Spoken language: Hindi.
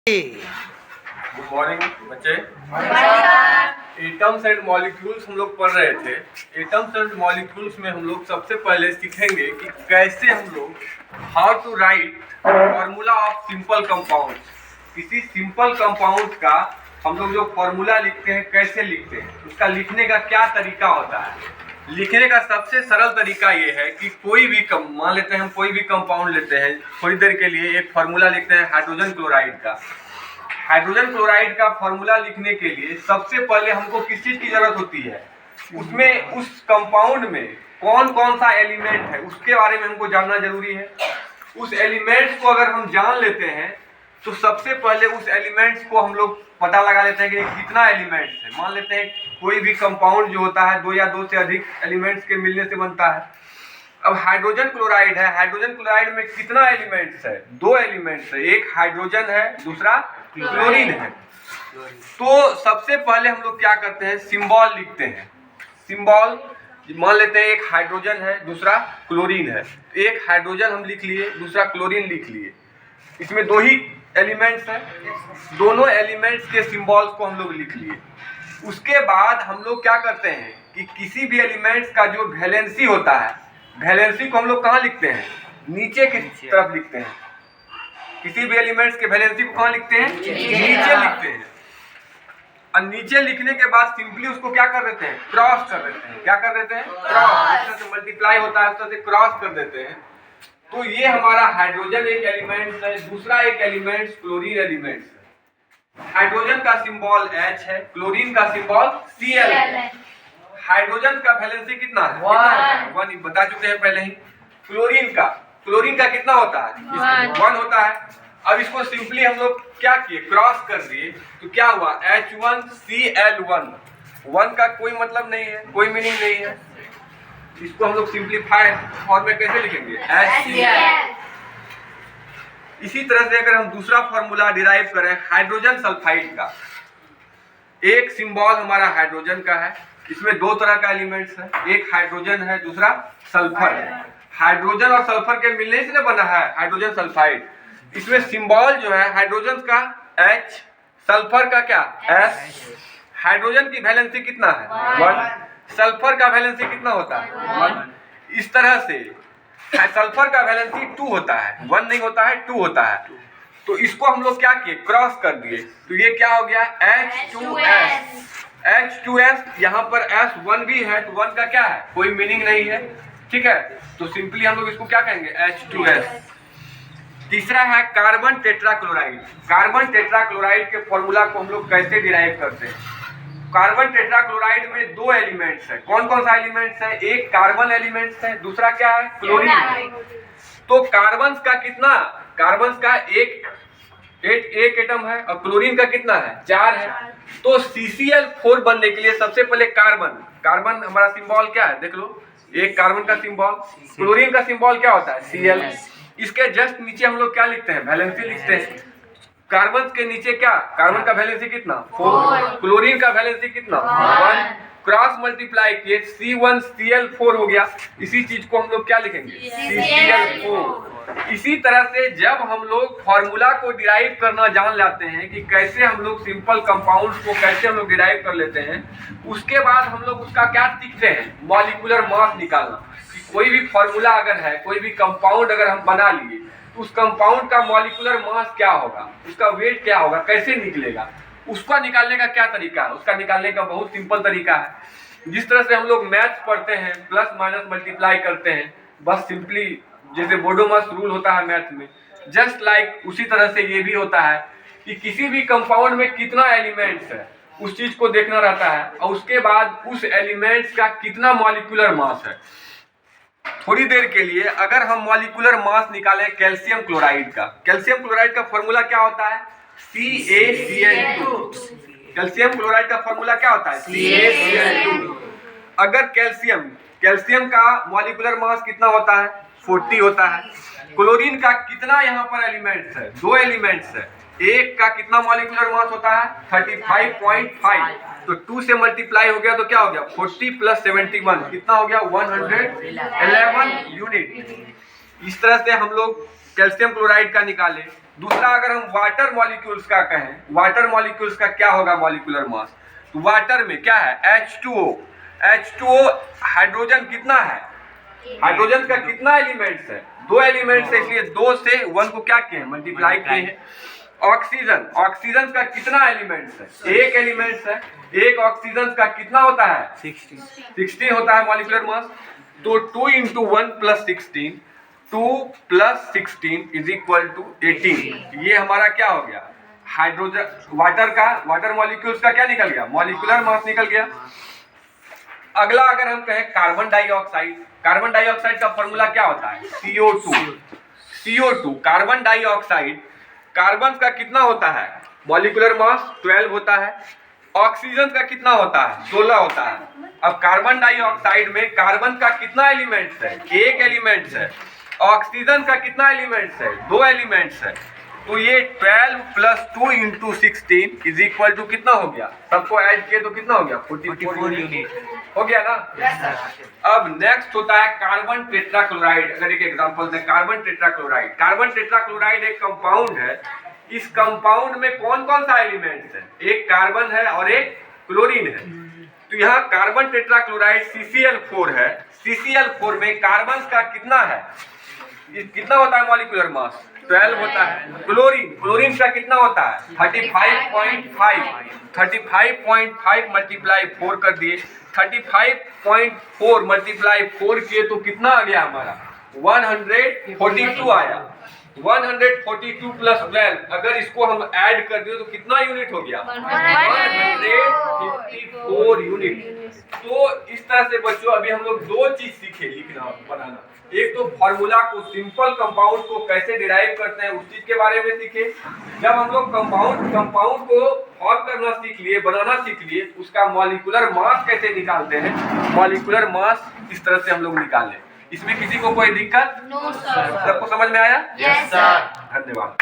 गुड मॉर्निंग बच्चे। एटम्स एंड मॉलिक्यूल्स हम लोग पढ़ रहे थे। एटम्स एंड मॉलिक्यूल्स में हम लोग सबसे पहले सीखेंगे कि कैसे हम लोग how to write formula of simple compound. किसी सिंपल कंपाउंड का हम लोग जो फॉर्मूला लिखते हैं कैसे लिखते हैं, उसका लिखने का क्या तरीका होता है। लिखने का सबसे सरल तरीका ये है कि कोई भी मान लेते हैं, हम कोई भी कंपाउंड लेते हैं, थोड़ी देर के लिए एक फार्मूला लिखते हैं हाइड्रोजन क्लोराइड का। हाइड्रोजन क्लोराइड का फार्मूला लिखने के लिए सबसे पहले हमको किस चीज की जरूरत होती है, उसमें उस कंपाउंड में कौन कौन सा एलिमेंट है उसके बारे में हमको जानना जरूरी है। उस एलिमेंट्स को अगर हम जान लेते हैं तो सबसे पहले उस एलिमेंट्स को हम लोग पता लगा लेते हैं कि कितना एलिमेंट्स है। मान लेते हैं कोई भी कंपाउंड जो होता है दो या दो से अधिक एलिमेंट्स के मिलने से बनता है। अब हाइड्रोजन क्लोराइड है, हाइड्रोजन क्लोराइड में कितना एलिमेंट्स है? दो एलिमेंट्स है, एक हाइड्रोजन है, दूसरा क्लोरीन है। तो सबसे पहले हम लोग क्या करते हैं, सिंबल लिखते हैं। सिंबल मान लेते हैं एक हाइड्रोजन है, दूसरा क्लोरीन है। एक हाइड्रोजन हम लिख लिए, दूसरा क्लोरीन लिख लिए। इसमें दो ही एलिमेंट्स हैं, दोनों एलिमेंट्स के सिंबल्स को हम लोग लिख लिए। उसके बाद हम लोग क्या करते हैं कि किसी भी एलिमेंट्स का जो वैलेंसी होता है, वैलेंसी को हम लोग कहाँ लिखते हैं? नीचे की तरफ लिखते हैं। किसी भी एलिमेंट्स के वैलेंसी को कहाँ लिखते हैं? नीचे लिखते हैं। और नीचे लिखने के बाद सिंपली उसको क्या कर देते हैं? क्रॉस कर देते हैं। क्या कर देते हैं? क्रॉस। जिस तरह से मल्टीप्लाई होता है उस तरह से क्रॉस कर देते हैं। तो ये हमारा हाइड्रोजन एक एलिमेंट है, दूसरा एक एलिमेंट क्लोरीन एलिमेंट है। हाइड्रोजन का सिंबल H है, क्लोरीन का सिंबल Cl है। हाइड्रोजन का वैलेंसी कितना है? 1 बता चुके हैं पहले ही। क्लोरीन का कितना होता है? 1 होता है। अब इसको सिंपली हम लोग क्या किए? क्रॉस कर दिए। तो क्या हुआ? H1Cl1। 1 का कोई मतलब नहीं है, कोई मीनिंग नहीं है। इसको हम लोग सिंप्लीफाई फॉर्म में कैसे लिखेंगे? HCl। इसी तरह से अगर हम दूसरा फॉर्मूला डिराइव करें हाइड्रोजन सल्फाइड का, एक सिंबल हमारा हाइड्रोजन का है। इसमें दो तरह का एलिमेंट्स है, एक हाइड्रोजन है, दूसरा सल्फर है। हाइड्रोजन और सल्फर के मिलने से बना है हाइड्रोजन सल्फाइड। इसमें सिंबल जो है हाइड्रोजन का H, सल्फर का क्या? S। हाइड्रोजन की वैलेंसी कितना है? 1। सल्फर का वैलेंसी कितना होता है? 1। इस तरह से सल्फर का वैलेंसी 2 होता है, 1 नहीं होता है, 2 होता है। तो इसको हम लोग क्या किए? क्रॉस कर दिए। तो ये क्या हो गया? H2S। H2S। यहाँ पर S1 भी है, तो 1 का क्या है? कोई मीनिंग नहीं है। ठीक है, तो सिंपली हम लोग इसको क्या कहेंगे? H2S। तीसरा है कार्बन टेट्राक्लोराइड। कार्बन टेट्राक्लोराइड के फॉर्मूला को हम लोग कैसे डिराइव करते हैं? कार्बन टेट्राक्लोराइड में दो एलिमेंट्स है। कौन कौन सा एलिमेंट्स है? एक कार्बन एलिमेंट्स है, दूसरा क्या है? क्लोरीन। तो कार्बन्स का कितना? कार्बन्स का एक एटम है और क्लोरीन का कितना है? 4 है। तो CCl4 बनने के लिए सबसे पहले कार्बन हमारा सिंबल क्या है? देख लो, एक कार्बन का सिंबल, क्लोरीन का सिंबल क्या होता है? Cl। इसके जस्ट नीचे हम लोग क्या लिखते हैं? वैलेंसी लिखते हैं। कार्बन के नीचे क्या? कार्बन का वैलेंसी कितना? 4। क्लोरीन का वैलेंसी कितना? 1। क्रॉस मल्टीप्लाई किए, C1Cl4 हो गया। इसी चीज को हम लोग क्या लिखेंगे? CCl4। इसी तरह से जब हम लोग फॉर्मूला को डिराइव करना जान जाते हैं कि कैसे हम लोग सिंपल कंपाउंड्स को कैसे हम लोग डिराइव कर लेते हैं, उसके बाद हम लोग उसका क्या सीखते हैं? मॉलिक्यूलर मास निकालना। कि कोई भी फॉर्मूला अगर है, कोई भी कंपाउंड अगर हम बना लिए, उस कंपाउंड का मॉलिक्यूलर मास क्या होगा, उसका वेट क्या होगा, कैसे निकलेगा, उसका निकालने का क्या तरीका है? उसका निकालने का बहुत सिंपल तरीका है। जिस तरह से हम लोग मैथ्स पढ़ते हैं, प्लस माइनस मल्टीप्लाई करते हैं, बस सिंपली जैसे बोडोमास रूल होता है मैथ में, जस्ट लाइक उसी तरह से ये भी होता है कि किसी भी कंपाउंड में कितना एलिमेंट्स है उस चीज को देखना रहता है, और उसके बाद उस एलिमेंट्स का कितना मॉलिक्यूलर मास है। थोड़ी देर के लिए अगर हम मॉलिक्यूलर मास निकालें कैल्शियम क्लोराइड का फॉर्मूला क्या होता है? CaCl2। कैल्शियम क्लोराइड का फॉर्मूला क्या होता है? CaCl2। अगर कैल्शियम का मॉलिक्यूलर मास कितना होता है? 40 होता है। क्लोरीन का कितना यहाँ पर एलिमेंट्स है? 2 एलिमेंट्स है। एक का कितना मॉलिक्यूलर मास होता है? 35.5। तो 2 से मल्टीप्लाई हो गया तो क्या हो गया? 40 + 71 कितना हो गया? 111 यूनिट। इस तरह से हम लोग कैल्शियम क्लोराइड का निकाले। दूसरा अगर हम वाटर मॉलिक्यूल्स का कहें, वाटर मॉलिक्यूल्स का क्या होगा मॉलिक्यूलर मास, तो वाटर में क्या है H2O। H2O हाइड्रोजन कितना है, हाइड्रोजन का कितना एलिमेंट्स है, 2 एलिमेंट्स है, इसलिए 2 से 1 को क्या किए हैं, मल्टीप्लाई किए हैं। ऑक्सीजन, ऑक्सीजन का कितना एलिमेंट्स है, 1 एलिमेंट्स है, एक ऑक्सीजन का कितना होता है 16 होता है मॉलिक्यूलर मास। तो 2 × 1 + 16, 2 + 16 = 18। ये हमारा क्या हो गया, हाइड्रोजन वाटर का, वाटर मॉलिक्यूल्स का क्या निकल गया, मॉलिक्यूलर मास निकल गया। अगला अगर हम कहें कार्बन डाइऑक्साइड, कार्बन डाइऑक्साइड का फॉर्मूला क्या होता है CO2। कार्बन डाइऑक्साइड, कार्बन का कितना होता है मॉलिक्यूलर मास 12 होता है, ऑक्सीजन का कितना होता है 16 होता है। अब कार्बन डाइऑक्साइड में कार्बन का कितना एलिमेंट्स है, 1 एलिमेंट्स है, ऑक्सीजन का कितना एलिमेंट्स है, 2 एलिमेंट्स है। तो ये 12 + 2 × 16 = कितना हो गया, सबको ऐड किए तो कितना हो गया 44 यूनिट हो गया ना। अब नेक्स्ट होता है कार्बन टेट्राक्लोराइड। अगर एक एग्जांपल दें, कार्बन टेट्राक्लोराइड, कार्बन टेट्राक्लोराइड एक कंपाउंड है। इस कंपाउंड में कौन कौन सा एलिमेंट्स है, एक कार्बन है और एक क्लोरीन है। तो यहाँ कार्बन टेट्राक्लोराइड CCl4 है, CCl4 में कार्बन का कितना है, कितना होता है मॉलिक्यूलर मास 12 होता है। क्लोरीन, क्लोरीन का कितना होता है 35.5, 35.5 × 4 कर दिए, 35.4 × 4 किए तो कितना आ गया हमारा 142 आया। 142 + 12, अगर इसको हम ऐड कर दिए तो कितना यूनिट हो गया 154 यूनिट। तो इस तरह से बच्चों अभी हम लोग 2 चीज सीखे लिखना बनाना। एक तो फॉर्मूला को, सिंपल कंपाउंड को कैसे डिराइव करते हैं उस चीज के बारे में सीखे। जब हम लोग कंपाउंड को फॉर्म करना सीख लिए, बनाना सीख लिए, उसका मॉलिक्यूलर मास कैसे निकालते हैं, मॉलिक्यूलर मास इस तरह से हम लोग निकालें। इसमें किसी को कोई दिक्कत? No sir. सबको समझ में आया? Yes sir. धन्यवाद।